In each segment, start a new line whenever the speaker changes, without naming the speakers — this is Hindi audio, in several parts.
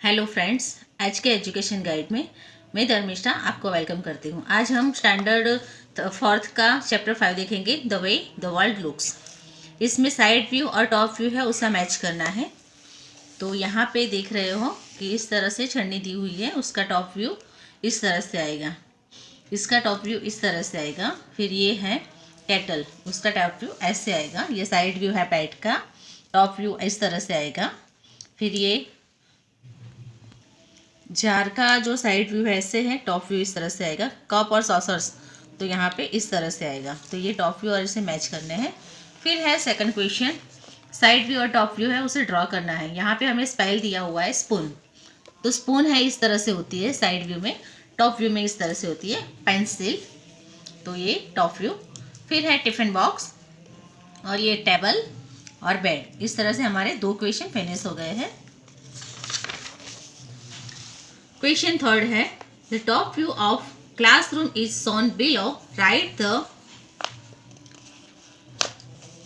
हेलो फ्रेंड्स, आज के एजुकेशन गाइड में मैं धर्मिष्ठा आपको वेलकम करती हूँ। आज हम स्टैंडर्ड फोर्थ का चैप्टर 5 देखेंगे, the way the world looks. इसमें साइड व्यू और टॉप व्यू है, उसका मैच करना है। तो यहाँ पे देख रहे हो कि इस तरह से छन्नी दी हुई है, उसका टॉप व्यू इस तरह से आएगा, इसका टॉप व्यू इस तरह से आएगा। फिर ये है कैटल, उसका टॉप व्यू ऐसे आएगा। ये साइड व्यू है पैट का, टॉप व्यू इस तरह से आएगा। फिर ये जार का जो साइड व्यू है ऐसे है, टॉप व्यू इस तरह से आएगा। कप और सॉसर्स तो यहाँ पे इस तरह से आएगा। तो ये टॉप व्यू और इसे मैच करने हैं। फिर है सेकंड क्वेश्चन, साइड व्यू और टॉप व्यू है, उसे ड्रॉ करना है। यहाँ पे हमें स्पेल दिया हुआ है स्पून, तो स्पून है इस तरह से होती है साइड व्यू में, टॉप व्यू में इस तरह से होती है पेंसिल, तो ये टॉप व्यू। फिर है टिफिन बॉक्स और ये टेबल और बेड। इस तरह से हमारे 2 क्वेश्चन फिनिश हो गए हैं। क्वेश्चन थर्ड है, the top view of classroom is shown below, right the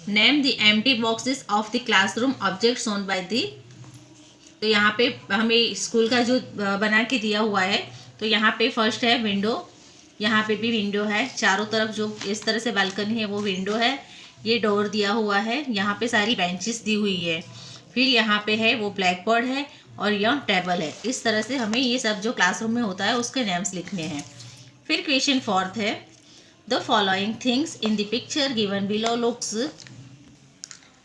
name the empty boxes of the classroom object shown by the. तो यहाँ पे हमें स्कूल का जो बना के दिया हुआ है, तो यहाँ पे फर्स्ट है विंडो, यहाँ पे भी विंडो है, चारों तरफ जो इस तरह से बालकनी है वो विंडो है। ये डोर दिया हुआ है, यहाँ पे सारी बेंचेस दी हुई है। फिर यहाँ पे है वो ब्लैक बोर्ड है और यह टेबल है। इस तरह से हमें ये सब जो क्लासरूम में होता है उसके नेम्स लिखने हैं। फिर क्वेश्चन फोर्थ है, the following things in the picture given below looks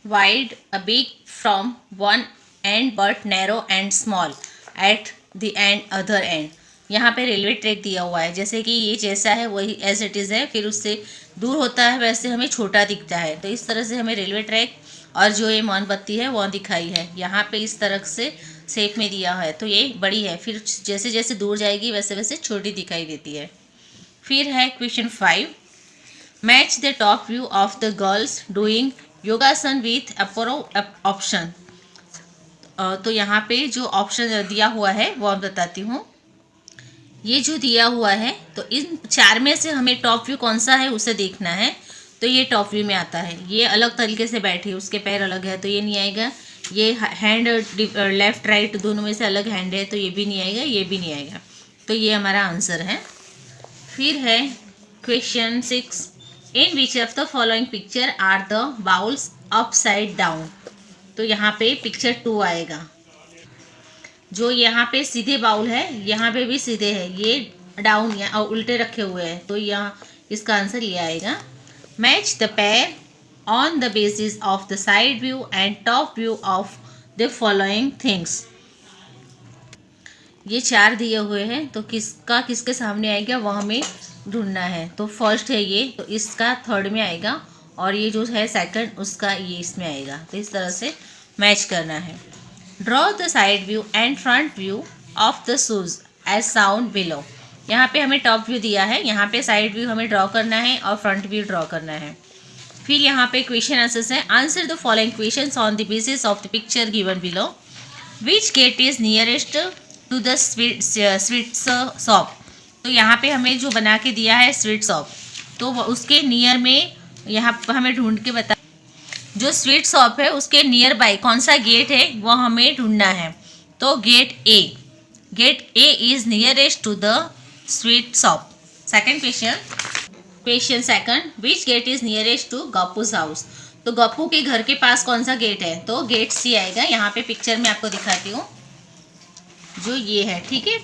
wide a big from one and but narrow and small at the end other and. यहाँ पे रेलवे ट्रैक दिया हुआ है, जैसे कि ये जैसा है वही एज इट इज़ है, फिर उससे दूर होता है वैसे हमें छोटा दिखता है। तो इस तरह से हमें रेलवे ट्रैक और जो ये मोमबत्ती है वो दिखाई है, यहाँ पे इस तरह से शेप में दिया है, तो ये बड़ी है। फिर जैसे जैसे दूर जाएगी वैसे वैसे छोटी दिखाई देती है। फिर है question 5, match the top view of the girls doing योगासन विथ अपोरो ऑप्शन। तो यहाँ पे जो ऑप्शन दिया हुआ है वो मैं बताती हूँ। ये जो दिया हुआ है, तो इन 4 में से हमें टॉप व्यू कौन सा है उसे देखना है। तो ये टॉप व्यू में आता है, ये अलग तरीके से बैठी है, उसके पैर अलग है तो ये नहीं आएगा। ये हैंड लेफ्ट राइट दोनों में से अलग हैंड है तो ये भी नहीं आएगा, ये भी नहीं आएगा। तो ये हमारा आंसर है। फिर है question 6, in which of the following picture are the bowls upside down. तो यहाँ पे पिक्चर 2 आएगा। जो यहाँ पे सीधे बाउल है यहाँ पे भी सीधे है, ये डाउन या उल्टे रखे हुए हैं, तो यहाँ इसका आंसर ये आएगा। Match the pair on the basis of the side view and top view of the following things. ये 4 दिए हुए हैं, तो किसका किसके सामने आएगा वो हमें ढूंढना है। तो फर्स्ट है ये, तो इसका थर्ड में आएगा, और ये जो है सेकंड उसका ये इसमें आएगा। तो इस तरह से मैच करना है। Draw the side view and front view of the shoes as shown below. यहाँ पे हमें टॉप व्यू दिया है, यहाँ पे साइड व्यू हमें ड्रॉ करना है और फ्रंट व्यू ड्रॉ करना है। फिर यहाँ पे क्वेश्चन आंसर्स है, answer the following questions on the basis of the picture given below. Which gate is nearest to the sweet shop. तो यहाँ पे हमें जो बना के दिया है स्वीट शॉप, तो उसके नियर में यहाँ पर हमें ढूंढ के बता, जो स्वीट शॉप है उसके नियर बाय कौन सा गेट है वो हमें ढूंढना है। तो gate A is nearest to the sweet shop. Second question second, which gate is nearest to Gappu's house. तो गप्पू के घर के पास कौन सा गेट है, तो गेट सी आएगा। यहाँ पे पिक्चर में आपको दिखाती हूँ, जो ये है, ठीक है।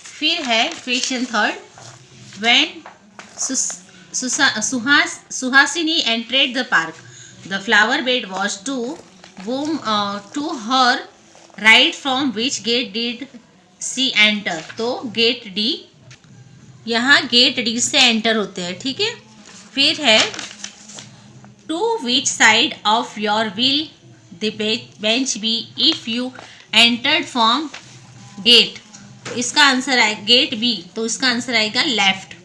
फिर है question third, when Suhasini entered the park the flower bed was to her right, from which gate did she enter। तो गेट डी, यहाँ गेट डी से एंटर होते हैं, ठीक है। फिर है to which side of your will the bench be if you entered from gate. तो इसका आंसर आएगा गेट बी, तो इसका आंसर आएगा left.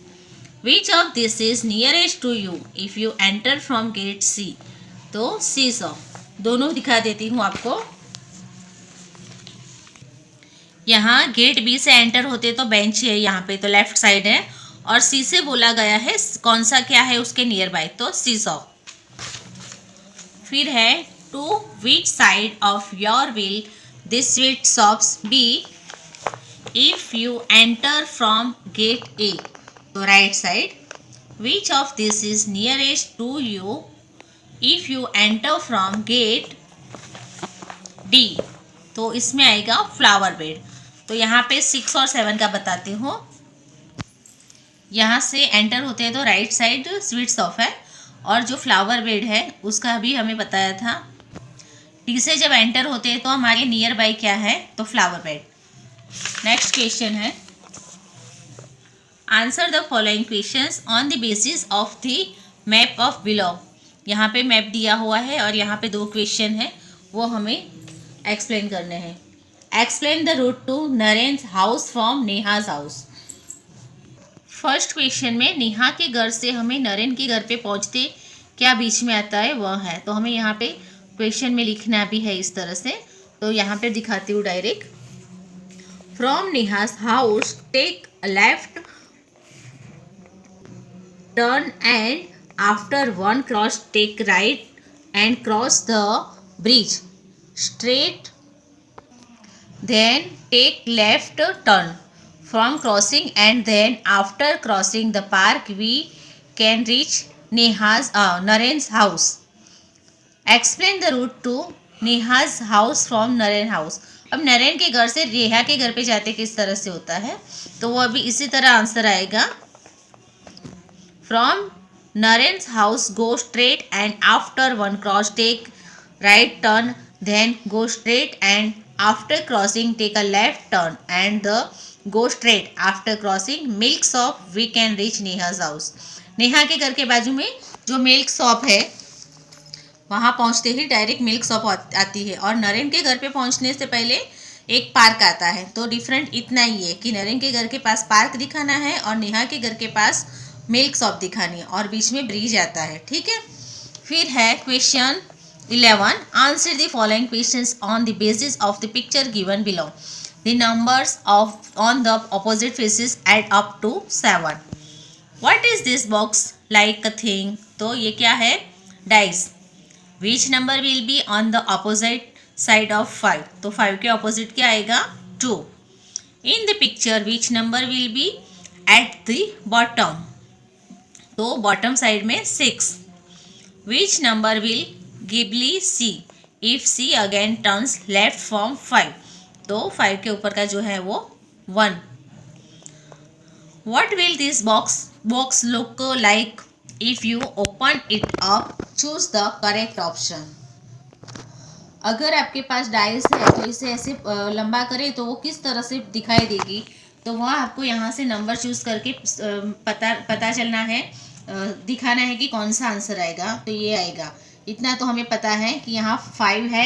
Which of this is nearest to you if you enter from gate C. तो सी सॉ, दोनों दिखा देती हूँ आपको। यहाँ गेट बी से एंटर होते तो बेंच है यहाँ पे, तो लेफ्ट साइड है, और सी से बोला गया है कौन सा क्या है उसके नियर बाय, तो सी सॉ। फिर है to which side of your will this sweet shops be if you enter from gate A, तो right side. Which of this is nearest to you if you enter from gate D, तो इसमें आएगा फ्लावर बेड. तो यहाँ पे 6 और 7 का बताती हूँ. यहाँ से एंटर होते हैं तो राइट साइड स्वीट शॉप है, और जो फ्लावर बेड है उसका भी हमें बताया था. डी से जब एंटर होते हैं तो हमारे नियर बाई क्या है, तो फ्लावर बेड. नेक्स्ट क्वेश्चन है, answer the following questions on the basis of the map of below. यहाँ पे मैप दिया हुआ है और यहाँ पे 2 क्वेश्चन है, वो हमें एक्सप्लेन करने हैं. Explain the route to Naren's house from Neha's house. First question में नेहा के घर से हमें नरेन के घर पे पहुँचते क्या बीच में आता है, वह है. तो हमें यहाँ पे क्वेश्चन में लिखना भी है इस तरह से. तो यहाँ पे दिखाती हूँ direct. From Neha's house take left turn and after 1 cross take right and cross the bridge straight, then take left turn from crossing, and then after crossing the park we can reach Naren's house. Explain the route to Neha's house from Naren house. अब नरेन के घर से रेहा के घर पे जाते किस तरह से होता है, तो वो अभी इसी तरह आंसर आएगा. From Naren's house go straight and after 1 cross take right turn, then go straight and after crossing take a left turn and the go straight. After crossing milk shop we can reach Neha's house. Neha के घर के बाजू में जो मिल्क शॉप है वहाँ पहुँचते ही डायरेक्ट मिल्क शॉप आती है, और नरेन के घर पे पहुँचने से पहले एक पार्क आता है. तो डिफरेंट इतना ही है कि नरेन के घर के पास पार्क दिखाना है और नेहा के घर के पास मिल्क शॉप दिखानी है, और बीच में ब्रिज आता है. ठीक है. फिर है question 11. Answer the following questions on the basis of the picture given below. The numbers on the opposite faces add up to 7. What is this box like a thing? तो ये क्या है, dice. Which number will be on the opposite side of 5? तो 5 के opposite क्या आएगा, 2. In the picture which number will be at the bottom? तो bottom side में 6. Which number will गिबली C if C again turns left from 5? तो 5 के ऊपर का जो है वो 1. What will this box look like if you open it up? Choose the correct option. अगर आपके पास डाइस है तो इसे ऐसे लंबा करें तो वो किस तरह से दिखाई देगी, तो वह आपको यहाँ से नंबर चूज करके पता चलना है, दिखाना है कि कौन सा आंसर आएगा. तो ये आएगा. इतना तो हमें पता है कि यहाँ 5 है,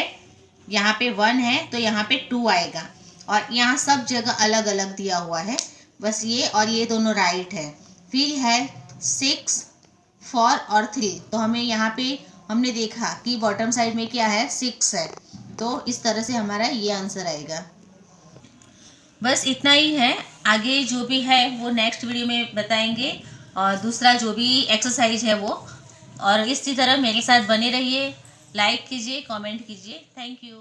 यहाँ पे 1 है, तो यहाँ पे 2 आएगा, और यहाँ सब जगह अलग अलग दिया हुआ है. बस ये और ये दोनों राइट है. फिर है 6, 4 और 3. तो हमें यहाँ पे हमने देखा कि बॉटम साइड में क्या है, 6 है. तो इस तरह से हमारा ये आंसर आएगा. बस इतना ही है. आगे जो भी है वो नेक्स्ट वीडियो में बताएंगे, और दूसरा जो भी एक्सरसाइज है वो. और इसी तरह मेरे साथ बने रहिए. लाइक कीजिए, कमेंट कीजिए. Thank you.